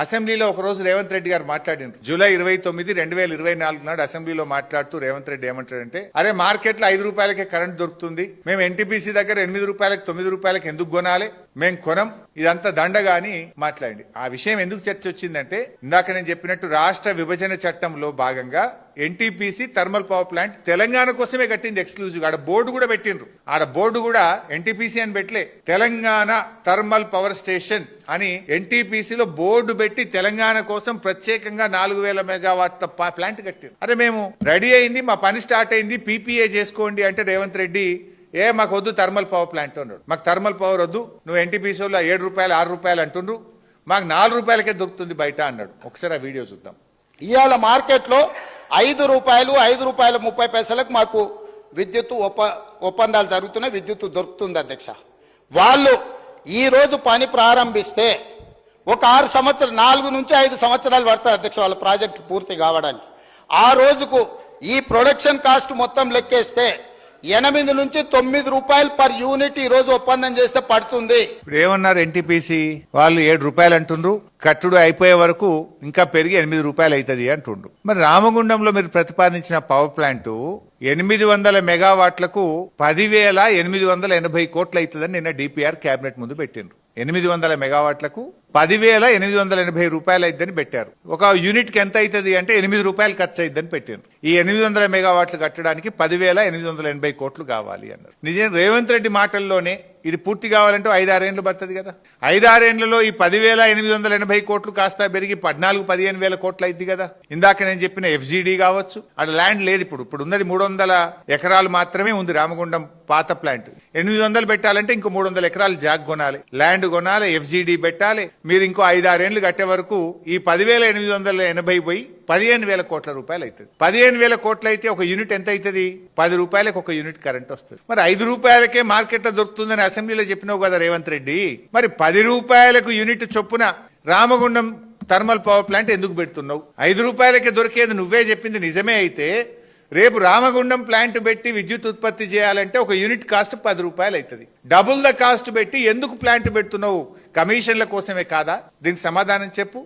అసెంబ్లీలో ఒక రోజు రేవంత్ రెడ్డి గారు మాట్లాడినారు. జూలై 29, 2024 నాడు అసెంబ్లీలో మాట్లాడుతూ రేవంత్ రెడ్డి ఏమంటాడంటే, అరే మార్కెట్లో 5 రూపాయలకే కరెంట్ దొరుకుతుంది, మేము ఎన్టీపీసీ దగ్గర 8 రూపాయలకు 9 రూపాయలకు ఎందుకు కొనాలి, మేము కొనం, ఇదంతా దండగా అని మాట్లాడి. ఆ విషయం ఎందుకు చర్చ వచ్చిందంటే, ఇందాక నేను చెప్పినట్టు రాష్ట్ర విభజన చట్టంలో భాగంగా NTPC thermal power plant Telangana కోసమే కట్టింది ఎక్స్క్లూజివ్. ఆడ బోర్డు కూడా పెట్టిండ్రు. ఆడ బోర్డు కూడా ఎన్టీపీసీ అని పెట్టలే, తెలంగాణ థర్మల్ పవర్ స్టేషన్ అని ఎన్టీపీసీలో బోర్డు పెట్టి తెలంగాణ కోసం ప్రత్యేకంగా 4000 మెగావాట్ల ప్లాంట్ కట్టింది. అరే మేము రెడీ అయింది, మా పని స్టార్ట్ అయింది, పీపీఏ చేసుకోండి అంటే రేవంత్ రెడ్డి మాకు వద్దు థర్మల్ పవర్ ప్లాంట్ అన్నాడు. మాకు థర్మల్ పవర్ వద్దు, నువ్వు ఎన్టీపీసీలో 7 రూపాయలు 6 రూపాయలు అంటుండ్రు, మాకు 4 రూపాయలకే దొరుకుతుంది బయట అన్నాడు. ఒకసారి ఆ వీడియో చూద్దాం. ఇవాళ మార్కెట్లో 5 రూపాయలు 5.30 మాకు విద్యుత్ ఒప్పందాలు జరుగుతున్నాయి, విద్యుత్ దొరుకుతుంది అధ్యక్ష. వాళ్ళు ఈ రోజు పని ప్రారంభిస్తే ఒక 6 సంవత్సరాలు 4 నుంచి 5 సంవత్సరాలు పడుతుంది అధ్యక్ష వాళ్ళ ప్రాజెక్టు పూర్తి కావడానికి. ఆ రోజుకు ఈ ప్రొడక్షన్ కాస్ట్ మొత్తం లెక్కేస్తే 8 నుంచి 9 రూపాయలు పర్ యూనిట్ ఈ రోజు ఒప్పందం చేస్తే పడుతుంది. ఇప్పుడు ఏమన్నారు ఎన్టీపీసీ వాళ్ళు 7 రూపాయలు అంటుండ్రు, కట్టుడు అయిపోయే వరకు ఇంకా పెరిగి 8 రూపాయలు అవుతుంది అంటుండ్రు. మరి రామగుండంలో మీరు ప్రతిపాదించిన పవర్ ప్లాంట్ 800 మెగావాట్లకు 10,880 కోట్లు అవుతుందని నిన్న డిపిఆర్ కేబినెట్ ముందు పెట్టిండ్రు. 800 మెగావాట్లకు 10,880 రూపాయలు అయిద్దని పెట్టారు. ఒక యూనిట్ కి ఎంత అవుతుంది అంటే 8 రూపాయలు ఖర్చు అయిద్దని పెట్టారు. ఈ 800 మెగావాట్లు కట్టడానికి 10,880 కోట్లు కావాలి అన్నారు. నిజం రేవంత్ రెడ్డి మాటల్లోనే ఇది పూర్తి కావాలంటే 5-6 ఏళ్ళు పడుతుంది కదా. 5-6 ఏళ్లలో ఈ 10,880 కోట్లు కాస్త పెరిగి 14-15 వేల కోట్లు అయింది కదా. ఇందాక నేను చెప్పిన ఎఫ్జీడీ కావచ్చు, అక్కడ ల్యాండ్ లేదు. ఇప్పుడు ఉన్నది 300 ఎకరాలు మాత్రమే ఉంది రామగుండం పాత ప్లాంట్. 800 పెట్టాలంటే ఇంకో 300 ఎకరాలు జాగ్ కొనాలి, ల్యాండ్ కొనాలి, ఎఫ్జీడీ పెట్టాలి. మీరు ఇంకో 5-6 ఏళ్లు కట్టే వరకు ఈ 10,880 పోయి 15,000 కోట్ల రూపాయలు అవుతుంది. 15,000 కోట్లు అయితే ఒక యూనిట్ ఎంత అవుతుంది? 10 రూపాయలకు ఒక యూనిట్ కరెంట్ వస్తుంది. మరి 5 రూపాయలకే మార్కెట్ లో దొరుకుతుందని అసెంబ్లీలో చెప్పినావు కదా రేవంత్ రెడ్డి. మరి 10 రూపాయలకు యూనిట్ చొప్పున రామగుండం థర్మల్ పవర్ ప్లాంట్ ఎందుకు పెడుతున్నావు? 5 రూపాయలకే దొరికేది నువ్వే చెప్పింది నిజమే అయితే రేపు రామగుండం ప్లాంట్ పెట్టి విద్యుత్ ఉత్పత్తి చేయాలంటే ఒక యూనిట్ కాస్ట్ 10 రూపాయలు అవుతుంది. డబుల్ ద కాస్ట్ పెట్టి ఎందుకు ప్లాంట్ పెడుతున్నావు? కమిషన్ల కోసమే కాదా? దీనికి సమాధానం చెప్పు.